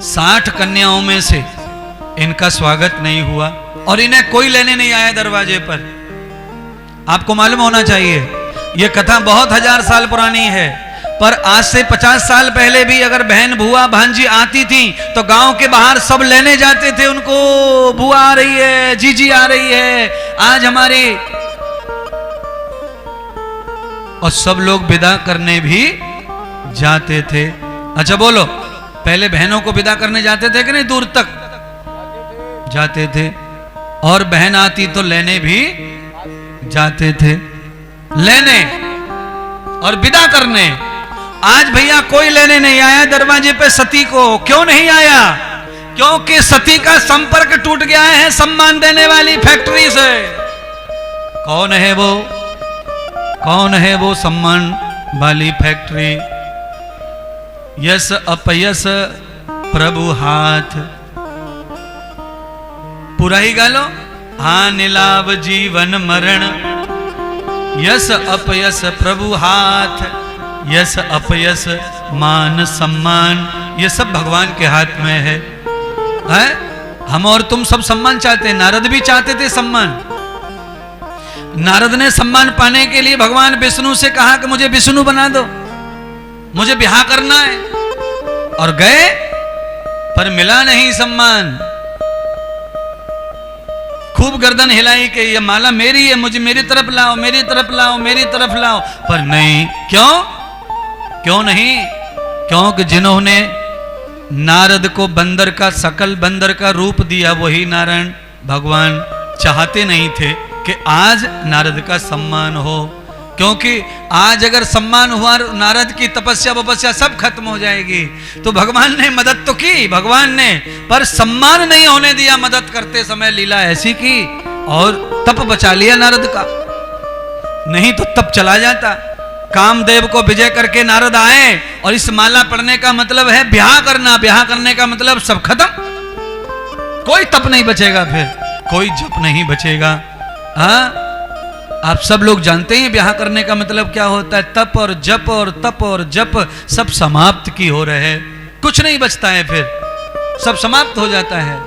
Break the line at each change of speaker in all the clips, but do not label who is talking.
60 कन्याओं में से इनका स्वागत नहीं हुआ और इन्हें कोई लेने नहीं आया दरवाजे पर। आपको मालूम होना चाहिए यह कथा बहुत 1000 साल पुरानी है, पर आज से 50 साल पहले भी अगर बहन बुआ भांजी आती थी तो गांव के बाहर सब लेने जाते थे उनको। बुआ आ रही है, जीजी आ रही है, आज हमारी, और सब लोग विदा करने भी जाते थे। अच्छा बोलो, पहले बहनों को विदा करने जाते थे कि नहीं? दूर तक जाते थे, और बहन आती तो लेने भी जाते थे, लेने और विदा करने। आज भैया कोई लेने नहीं आया दरवाजे पे सती को। क्यों नहीं आया? क्योंकि सती का संपर्क टूट गया है सम्मान देने वाली फैक्ट्री से। कौन है वो? कौन है वो सम्मान वाली फैक्ट्री? यस अपयस प्रभु हाथ। पूरा ही गालो। हाँ नीलाव जीवन मरण, यस अपयस प्रभु हाथ, यस अपयस मान सम्मान, ये सब भगवान के हाथ में है। हम और तुम सब सम्मान चाहते हैं। नारद भी चाहते थे सम्मान। नारद ने सम्मान पाने के लिए भगवान विष्णु से कहा कि मुझे विष्णु बना दो, मुझे ब्याह करना है, और गए पर मिला नहीं सम्मान। खूब गर्दन हिलाई कि ये माला मेरी है, मुझे मेरी तरफ लाओ, मेरी तरफ लाओ, मेरी तरफ लाओ, पर नहीं। क्यों? क्यों नहीं? क्योंकि जिन्होंने नारद को बंदर का, सकल बंदर का रूप दिया, वही नारायण भगवान चाहते नहीं थे कि आज नारद का सम्मान हो। क्योंकि आज अगर सम्मान हुआ, नारद की तपस्या वपस्या सब खत्म हो जाएगी। तो भगवान ने मदद तो की, भगवान ने, पर सम्मान नहीं होने दिया। मदद करते समय लीला ऐसी की और तप बचा लिया नारद का, नहीं तो तप चला जाता। कामदेव को विजय करके नारद आए, और इस माला पढ़ने का मतलब है ब्याह करना। ब्याह करने का मतलब सब खत्म, कोई तप नहीं बचेगा, फिर कोई जप नहीं बचेगा। हाँ, आप सब लोग जानते हैं ब्याह करने का मतलब क्या होता है। तप और जप और तप और जप सब समाप्त की हो रहे हैं, कुछ नहीं बचता है, फिर सब समाप्त हो जाता है।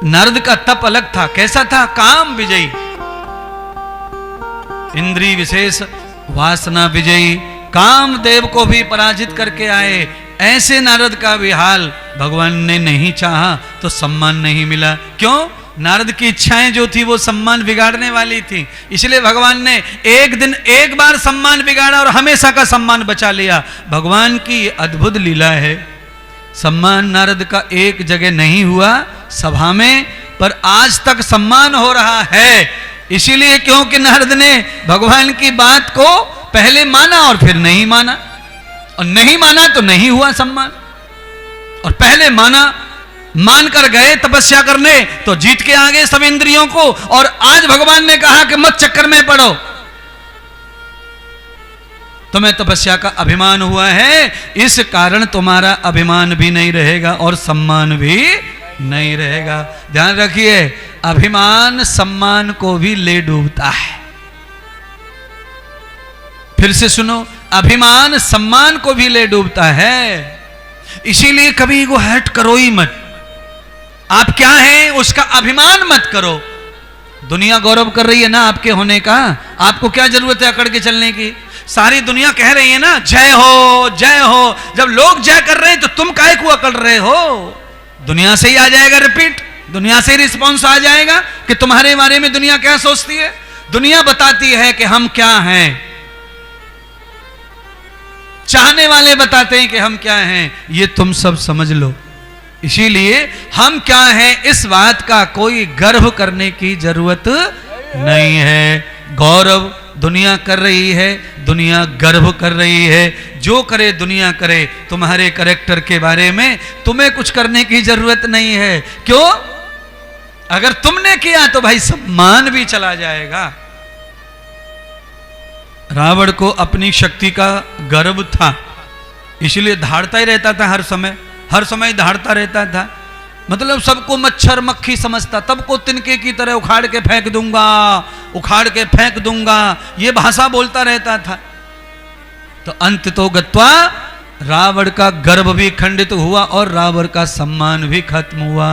नारद का तप अलग था। कैसा था? काम विजयी, इंद्रिय विशेष वासना विजयी, कामदेव को भी पराजित करके आए। ऐसे नारद का भी हाल भगवान ने नहीं चाहा तो सम्मान नहीं मिला। क्यों? नारद की इच्छाएं जो थी वो सम्मान बिगाड़ने वाली थी, इसलिए भगवान ने एक दिन एक बार सम्मान बिगाड़ा और हमेशा का सम्मान बचा लिया। भगवान की अद्भुत लीला है। सम्मान नारद का एक जगह नहीं हुआ सभा में, पर आज तक सम्मान हो रहा है। इसीलिए क्योंकि नारद ने भगवान की बात को पहले माना और फिर नहीं माना, और नहीं माना तो नहीं हुआ सम्मान, और पहले माना, मानकर गए तपस्या करने तो जीत के आ गए सब इंद्रियों को। और आज भगवान ने कहा कि मत चक्कर में पड़ो, तुम्हें तपस्या का अभिमान हुआ है, इस कारण तुम्हारा अभिमान भी नहीं रहेगा और सम्मान भी नहीं रहेगा। ध्यान रखिए, अभिमान सम्मान को भी ले डूबता है। फिर से सुनो, अभिमान सम्मान को भी ले डूबता है। इसीलिए कभी ईगो हर्ट करो ही मत। आप क्या हैं उसका अभिमान मत करो। दुनिया गौरव कर रही है ना आपके होने का, आपको क्या जरूरत है अकड़ के चलने की? सारी दुनिया कह रही है ना जय हो जय हो। जब लोग जय कर रहे हैं तो तुम काहे को अकड़ रहे हो? दुनिया से ही आ जाएगा रिपीट, दुनिया से ही रिस्पॉन्स आ जाएगा कि तुम्हारे बारे में दुनिया क्या सोचती है। दुनिया बताती है कि हम क्या हैं, चाहने वाले बताते हैं कि हम क्या हैं, ये तुम सब समझ लो। इसीलिए हम क्या हैं इस बात का कोई गर्व करने की जरूरत नहीं है। गौरव दुनिया कर रही है, दुनिया गर्व कर रही है। जो करे दुनिया करे, तुम्हारे कैरेक्टर के बारे में तुम्हें कुछ करने की जरूरत नहीं है। क्यों? अगर तुमने किया तो भाई सम्मान भी चला जाएगा। रावण को अपनी शक्ति का गर्व था, इसलिए धाड़ता ही रहता था, हर समय धाड़ता रहता था। मतलब सबको मच्छर मक्खी समझता, सबको तिनके की तरह उखाड़ के फेंक दूंगा, उखाड़ के फेंक दूंगा, ये भाषा बोलता रहता था। तो अंत तो गत्वा रावण का गर्भ भी खंडित हुआ और रावण का सम्मान भी खत्म हुआ।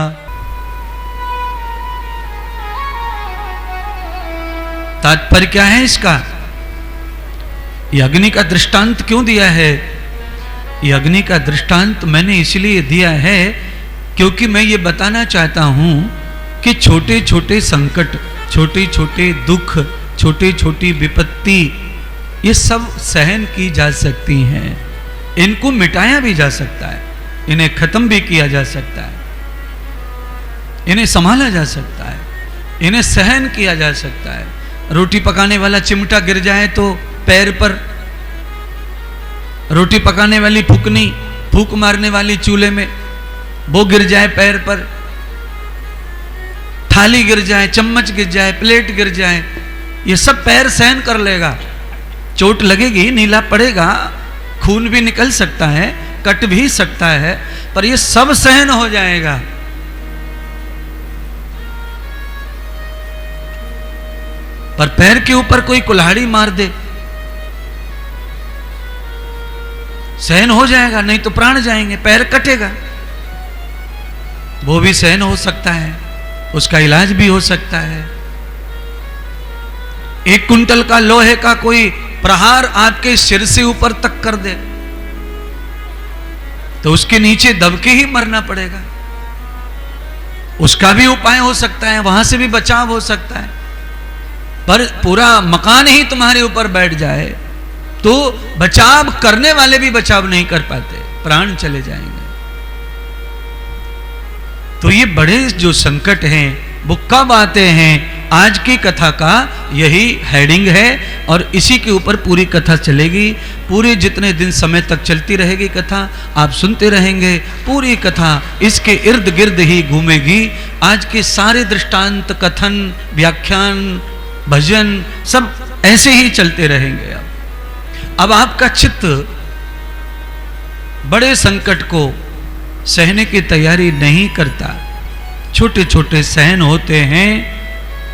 तात्पर्य क्या है इसका? ये अग्नि का दृष्टांत क्यों दिया है? ये अग्नि का दृष्टांत मैंने इसलिए दिया है क्योंकि मैं ये बताना चाहता हूं कि छोटे छोटे संकट, छोटे छोटे दुख, छोटी छोटी विपत्ति, ये सब सहन की जा सकती हैं। इनको मिटाया भी जा सकता है, इन्हें खत्म भी किया जा सकता है, इन्हें संभाला जा सकता है, इन्हें सहन किया जा सकता है। रोटी पकाने वाला चिमटा गिर जाए तो पैर पर, रोटी पकाने वाली फूकनी, फूक मारने वाली चूल्हे में, वो गिर जाए पैर पर, थाली गिर जाए, चम्मच गिर जाए, प्लेट गिर जाए, ये सब पैर सहन कर लेगा। चोट लगेगी, नीला पड़ेगा, खून भी निकल सकता है, कट भी सकता है, पर ये सब सहन हो जाएगा। पर पैर के ऊपर कोई कुल्हाड़ी मार दे, सहन हो जाएगा, नहीं तो प्राण जाएंगे, पैर कटेगा। वो भी सहन हो सकता है, उसका इलाज भी हो सकता है। 1 कुंटल का लोहे का कोई प्रहार आपके सिर से ऊपर तक कर दे तो उसके नीचे दबके ही मरना पड़ेगा। उसका भी उपाय हो सकता है, वहां से भी बचाव हो सकता है। पर पूरा मकान ही तुम्हारे ऊपर बैठ जाए तो बचाव करने वाले भी बचाव नहीं कर पाते, प्राण चले जाएंगे। तो ये बड़े जो संकट हैं वो कब आते हैं? आज की कथा का यही हेडिंग है और इसी के ऊपर पूरी कथा चलेगी। पूरे जितने दिन समय तक चलती रहेगी कथा, आप सुनते रहेंगे। पूरी कथा इसके इर्द गिर्द ही घूमेगी। आज के सारे दृष्टांत, कथन, व्याख्यान, भजन सब ऐसे ही चलते रहेंगे। अब आपका चित्त बड़े संकट को सहने की तैयारी नहीं करता। छोटे छोटे सहन होते हैं,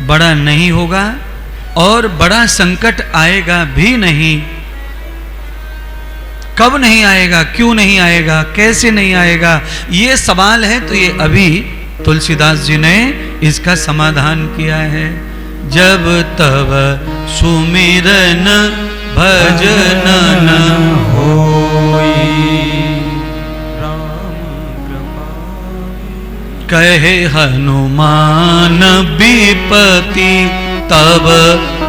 बड़ा नहीं होगा और बड़ा संकट आएगा भी नहीं। कब नहीं आएगा, क्यों नहीं आएगा, कैसे नहीं आएगा, ये सवाल है। तो ये अभी तुलसीदास जी ने इसका समाधान किया है। जब तब सुमिरन भजन न होई, कहे हनुमान विपति तब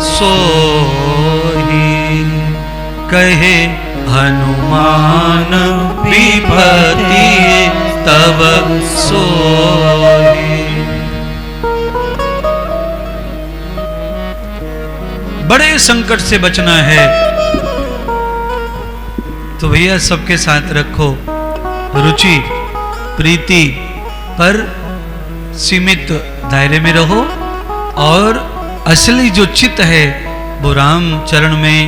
सोही, कहे हनुमान विपति तब सोही। बड़े संकट से बचना है तो भैया सबके साथ रखो, रुचि प्रीति पर सीमित दायरे में रहो और असली जो चित्त है वो राम चरण में।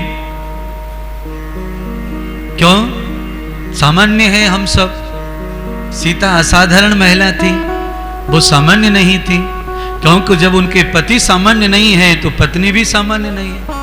क्यों? सामान्य है हम सब। सीता असाधारण महिला थी, वो सामान्य नहीं थी, क्योंकि जब उनके पति सामान्य नहीं है तो पत्नी भी सामान्य नहीं है।